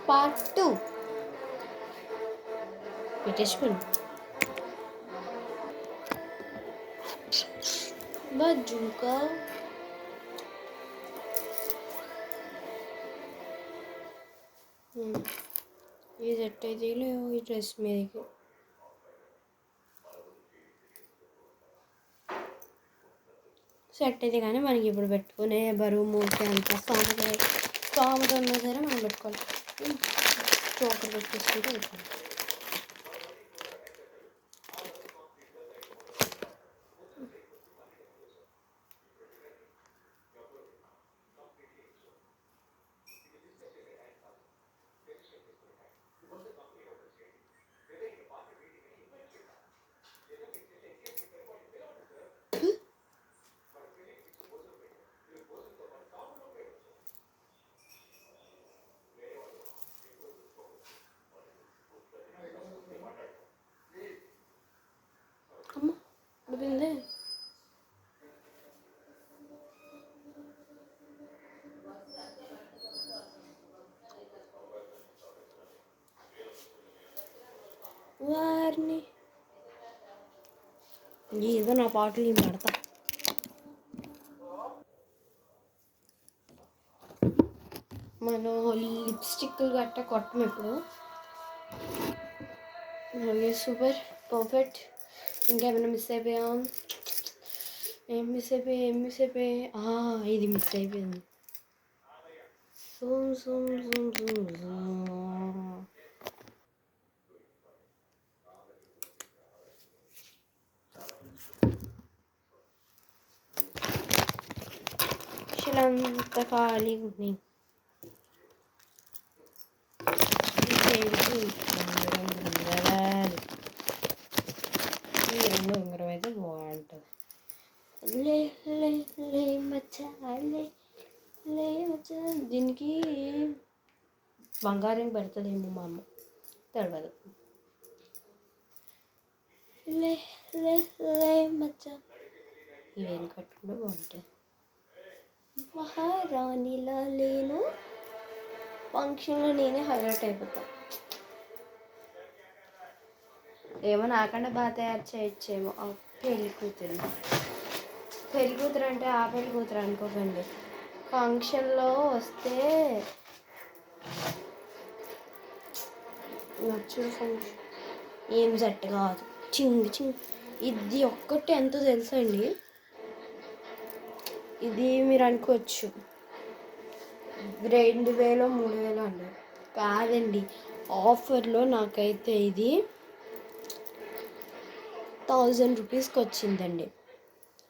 Part 2 పెట్టేసుకోండి. Bazooka ఇది set అయితే ఈ డ్రెస్ మీదకి సెట్ అయితే కానీ మనకి ఇప్పుడు పెట్టుకునే బరువు మూసి అంత స్తోమత ఉన్నా సరే మనం పెట్టుకోవాలి. చోకర్ పెట్టేసుకుంటే పెట్టుకోవాలి. అమ్మ ఉడిపింది. వారిని ఏదో నా పాటలు ఏం పడతా. మనం లిప్స్టిక్లు గట్ట కొట్టం ఇప్పుడు. Super perfect. ఇంకేమైనా మిస్ అయిపోయాం? ఏం మిస్ అయిపోయా? ఇది మిస్ అయిపోయింది. అంత ఖాళీగా ఉన్నాయి. ఈ రెండు ఉంగరం అయితే బాగుంటుంది. దీనికి బంగారం పెడతదేమో మా అమ్మ, తెలియదు. ఇవేం కట్టుకుంటే బాగుంటుంది. మహారాణిలా లేను, ఫంక్షన్లో నేనే హైలైట్ అయిపోతా. ఏమో నాకన్నా బాగా తయారు చేయొచ్చేమో. పెళ్లి కూతురు అంటే ఆ పెళ్లి కూతురు అనుకోకండి. ఫంక్షన్లో వస్తే నచ్చిన ఫంక్షన్ ఏం సెట్ కాదు. ఇది ఒక్కటి ఎంతో తెలుసండి. ఇది మీరు అనుకోవచ్చు 2000 3000 అండి. కాదండి, ఆఫర్లో నాకైతే ఇది 1000 రూపీస్కి వచ్చిందండి.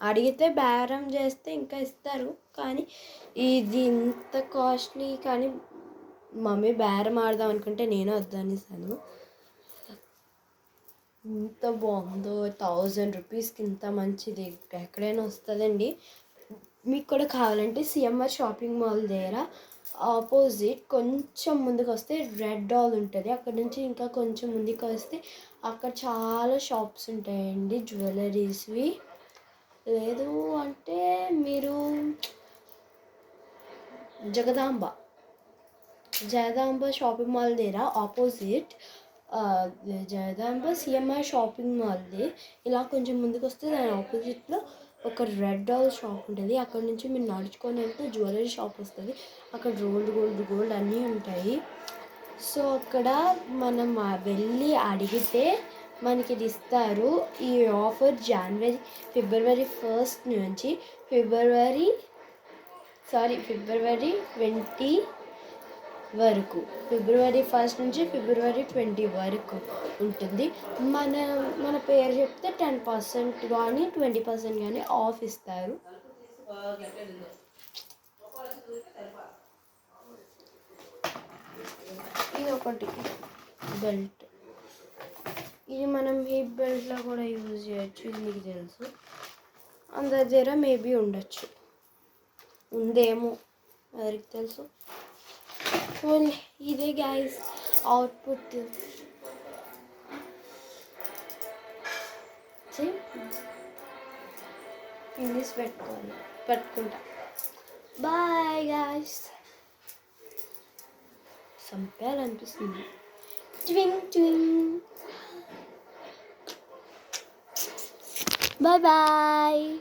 అడిగితే బేరం చేస్తే ఇంకా ఇస్తారు, కానీ ఇది ఇంత కాస్ట్లీ. కానీ మమ్మీ బేరం ఆడదాం అనుకుంటే నేను వద్దనిస్తాను. ఇంత బాగుందో, 1000 రూపీస్కి ఇంత మంచిది ఎక్కడైనా వస్తుందండి. మీకు కూడా కావాలంటే సిఎంఆర్ షాపింగ్ మాల్ దగ్గర ఆపోజిట్ కొంచెం ముందుకు వస్తే రెడ్ డాల్ ఉంటుంది. అక్కడ నుంచి ఇంకా కొంచెం ముందుకు వస్తే అక్కడ చాలా షాప్స్ ఉంటాయండి జ్యువెలరీస్వి. లేదు అంటే మీరు జగదాంబ షాపింగ్ మాల్ దగ్గర ఆపోజిట్ జగదాంబ సిఎంఆర్ షాపింగ్ మాల్ది ఇలా కొంచెం ముందుకు వస్తే దాని ఆపోజిట్లో ఒక రెడ్ డాల్ షాప్ ఉంటుంది. అక్కడ నుంచి మీరు నడుచుకొని వెళ్తే జ్యువెలరీ షాప్ వస్తుంది. అక్కడ గోల్డ్ అన్నీ ఉంటాయి. సో అక్కడ మనం వెళ్ళి అడిగితే మనకి ఇది ఇస్తారు. ఈ ఆఫర్ ఫిబ్రవరి 1 నుంచి ఫిబ్రవరి 20 వరకు, ఫిబ్రవరి 1 నుంచి ఫిబ్రవరి 20 వరకు ఉంటుంది. మన పేరు చెప్తే 10% కానీ 20% కానీ ఆఫ్ ఇస్తారు. ఇది ఒకటి బెల్ట్. ఇది మనం హిప్ బెల్ట్లో కూడా యూజ్ చేయొచ్చు. ఇది మీకు తెలుసు. అందరి దగ్గర మేబీ ఉండొచ్చు, ఉందేమో ఎవరికి తెలుసు. ఇదే గైస్ అవుట్పుట్. ఇంగ్లీష్ పెట్టుకుంటా. Bye guys. చంపేయాలనిపిస్తుంది. ట్వింగ్ ట్వింగ్. Bye bye.